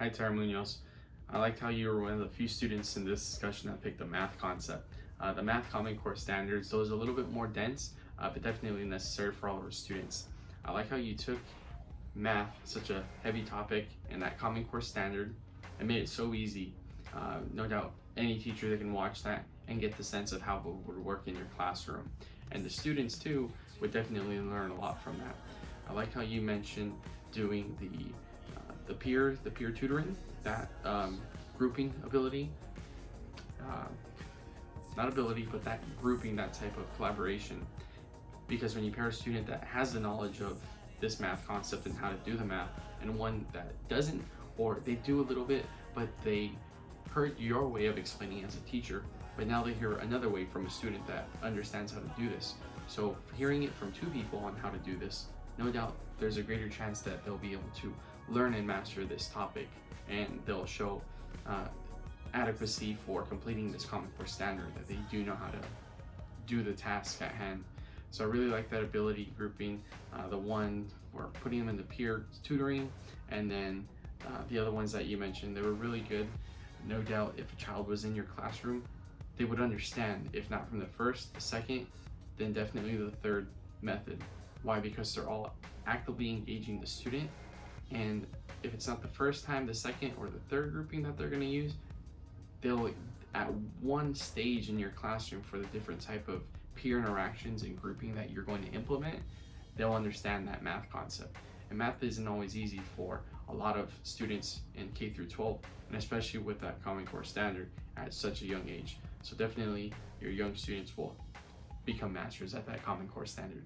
Hi, Tara Munoz. I liked how you were one of the few students in this discussion that picked the math concept. The math Common Core standards, those a little bit more dense, but definitely necessary for all of our students. I like how you took math, such a heavy topic, and that Common Core standard, and made it so easy. No doubt any teacher that can watch that and get the sense of how it would work in your classroom. And the students too would definitely learn a lot from that. I like how you mentioned doing the peer tutoring, that grouping ability, not ability, but that grouping, that type of collaboration. Because when you pair a student that has the knowledge of this math concept and how to do the math, and one that doesn't, or they do a little bit, but they heard your way of explaining as a teacher, but now they hear another way from a student that understands how to do this. So hearing it from two people on how to do this, no doubt there's a greater chance that they'll be able to learn and master this topic, and they'll show adequacy for completing this Common Core standard, that they do know how to do the task at hand. So I really like that ability grouping, the one for putting them in the peer tutoring, and then the other ones that you mentioned, they were really good. No doubt if a child was in your classroom, they would understand, if not from the first, the second, then definitely the third method. Why? Because they're all actively engaging the student, and if it's not the first time, the second or the third grouping that they're going to use, they'll at one stage in your classroom for the different type of peer interactions and grouping that you're going to implement, they'll understand that math concept. And math isn't always easy for a lot of students in K through 12, and especially with that Common Core standard at such a young age. So definitely your young students will become masters at that Common Core standard.